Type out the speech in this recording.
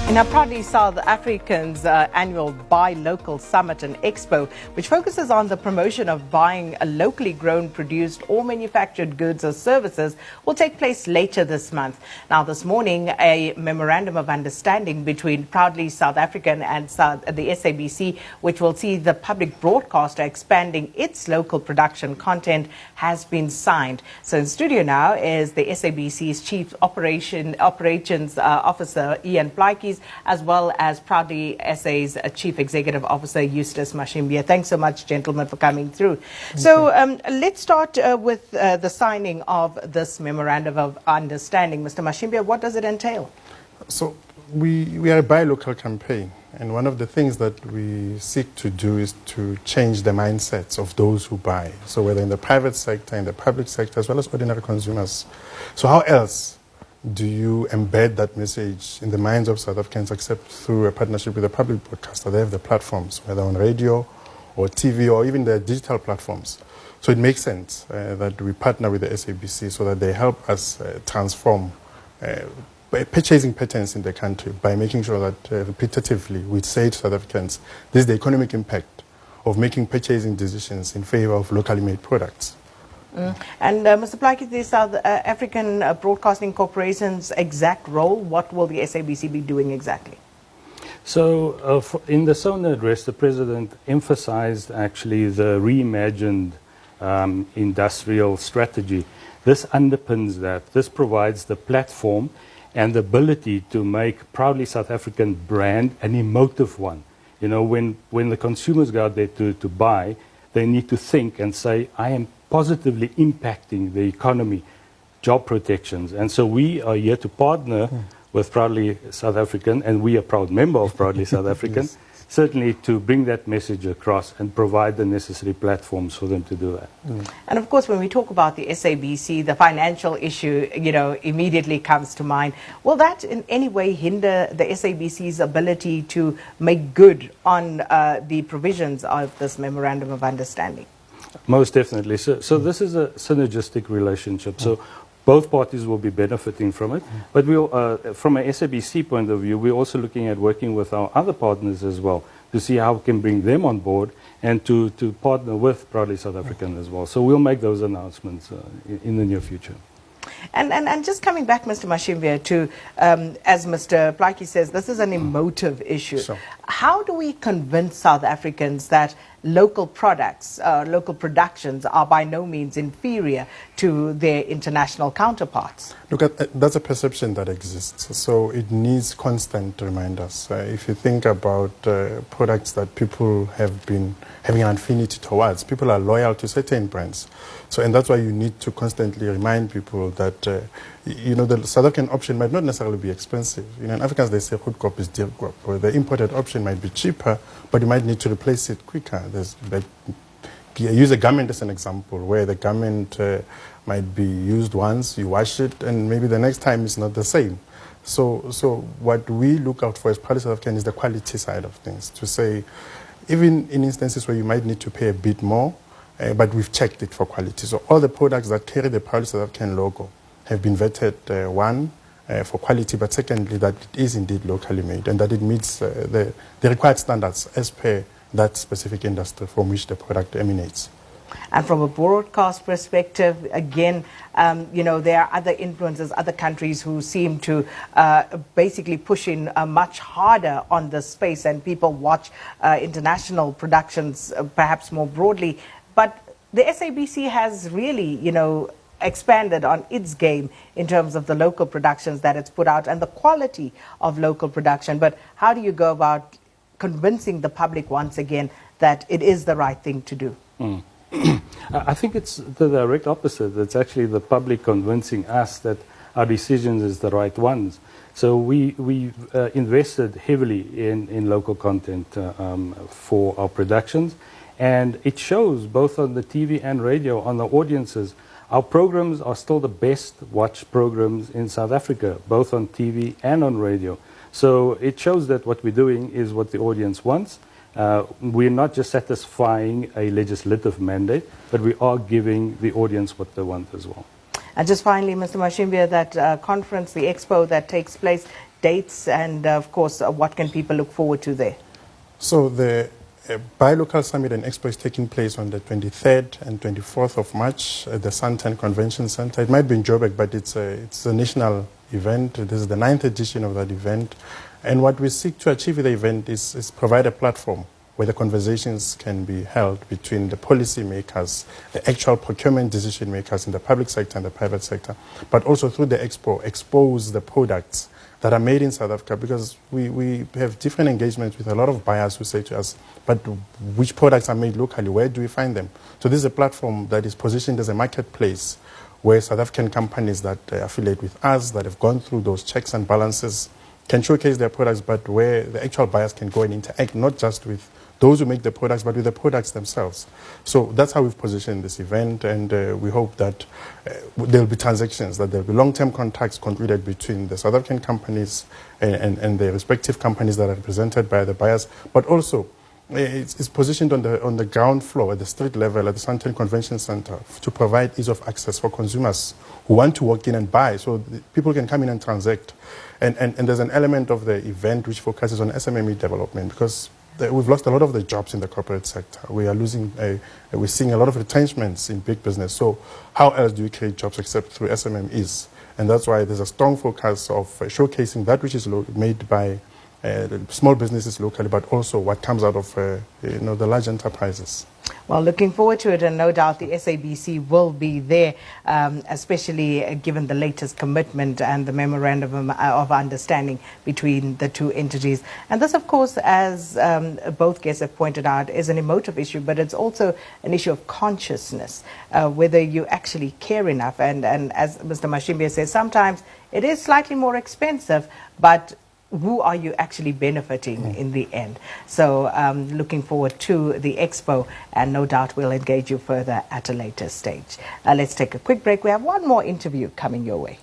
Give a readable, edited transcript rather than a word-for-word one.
In our Proudly South Africans annual Buy Local Summit and Expo, which focuses on the promotion of buying locally grown, produced or manufactured goods or services, will take place later this month. Now, this morning, a Memorandum of Understanding between Proudly South African and the SABC, which will see the public broadcaster expanding its local production content, has been signed. So in studio now is the SABC's Chief Operations Officer, Plaatjies, as well as Proudly SA's Chief Executive Officer, Eustace Mashimbye. Thanks so much, gentlemen, for coming through. Let's start with the signing of this Memorandum of Understanding. Mr. Mashimbye, what does it entail? So we are a buy local campaign, and one of the things that we seek to do is to change the mindsets of those who buy. So whether in the private sector, in the public sector, as well as ordinary consumers. So how else do you embed that message in the minds of South Africans except through a partnership with a public broadcaster? They have the platforms, whether on radio or TV or even the digital platforms. So it makes sense that we partner with the SABC so that they help us transform purchasing patterns in the country by making sure that repetitively we say to South Africans, this is the economic impact of making purchasing decisions in favor of locally made products. And Mr. Plaatjies, the South African Broadcasting Corporation's exact role, what will the SABC be doing exactly? So in the SONA address, the President emphasized actually the reimagined industrial strategy. This underpins that. This provides the platform and the ability to make Proudly South African brand an emotive one. You know, when the consumers go out there to buy, they need to think and say, I am positively impacting the economy, job protections. And so we are here to partner with Proudly South African, and we are a proud member of Proudly South African, yes, certainly to bring that message across and provide the necessary platforms for them to do that. And of course, when we talk about the SABC, the financial issue, immediately comes to mind. Will that in any way hinder the SABC's ability to make good on the provisions of this Memorandum of Understanding? Most definitely. So this is a synergistic relationship. So both parties will be benefiting from it. But we'll, from an SABC point of view, we're also looking at working with our other partners as well to see how we can bring them on board and to partner with Proudly South African as well. So we'll make those announcements in the near future. And just coming back, Mr. Mashimbye, to, as Mr. Plaatjies says, this is an emotive issue. Sure. How do we convince South Africans that local products, local productions are by no means inferior to their international counterparts? Look, that's a perception that exists. So it needs constant reminders. If you think about products that people have been having an affinity towards, people are loyal to certain brands. So, and that's why you need to constantly remind people that, the South African option might not necessarily be expensive. In Africans, they say goedkoop is duurkoop, or the imported option might be cheaper, but you might need to replace it quicker. Use a garment as an example, where the garment might be used once, you wash it, and maybe the next time it's not the same. So what we look out for as Proudly South African is the quality side of things, to say, even in instances where you might need to pay a bit more, but we've checked it for quality. So all the products that carry the Proudly South African logo have been vetted, one, for quality, but secondly, that it is indeed locally made and that it meets the required standards as per that specific industry from which the product emanates. And from a broadcast perspective, again, there are other influencers, other countries who seem to basically push in much harder on this space, and people watch international productions perhaps more broadly. But the SABC has really, expanded on its game in terms of the local productions that it's put out and the quality of local production. But how do you go about convincing the public once again that it is the right thing to do? I think it's the direct opposite. It's actually the public convincing us that our decisions is the right ones. So we invested heavily in local content for our productions, and it shows both on the TV and radio, on the audiences. Our programs are still the best watched programs in South Africa, both on TV and on radio. So it shows that what we're doing is what the audience wants. We're not just satisfying a legislative mandate, but we are giving the audience what they want as well. And just finally, Mr. Mashimbye, that conference, the expo that takes place, dates, and of course, what can people look forward to there? So the Buy Local Summit and Expo is taking place on the 23rd and 24th of March at the Suntan Convention Center. It might be in Joburg, but it's a national event. This is the 9th edition of that event. And what we seek to achieve with the event is provide a platform where the conversations can be held between the policy makers, the actual procurement decision makers in the public sector and the private sector, but also through the expo, expose the products that are made in South Africa, because we have different engagements with a lot of buyers who say to us, but which products are made locally, where do we find them? So this is a platform that is positioned as a marketplace where South African companies that affiliate with us, that have gone through those checks and balances, can showcase their products, but where the actual buyers can go and interact, not just with those who make the products, but with the products themselves. So that's how we've positioned this event, and we hope that there will be transactions, that there will be long-term contracts concluded between the South African companies and the respective companies that are represented by the buyers, but also it's positioned on the ground floor at the street level at the Suntan Convention Center to provide ease of access for consumers who want to walk in and buy, so people can come in and transact. And there's an element of the event which focuses on SMME development, because we've lost a lot of the jobs in the corporate sector. We are losing, we're seeing a lot of retrenchments in big business. So how else do you create jobs except through SMMEs? And that's why there's a strong focus of showcasing that which is made by small businesses locally, but also what comes out of the large enterprises. Well, looking forward to it, and no doubt the SABC will be there, especially given the latest commitment and the Memorandum of Understanding between the two entities. And this, of course, as both guests have pointed out, is an emotive issue, but it's also an issue of consciousness, whether you actually care enough. And as Mr. Mashimbye says, sometimes it is slightly more expensive, but who are you actually benefiting in the end? So looking forward to the expo, and no doubt we'll engage you further at a later stage. Let's take a quick break. We have one more interview coming your way.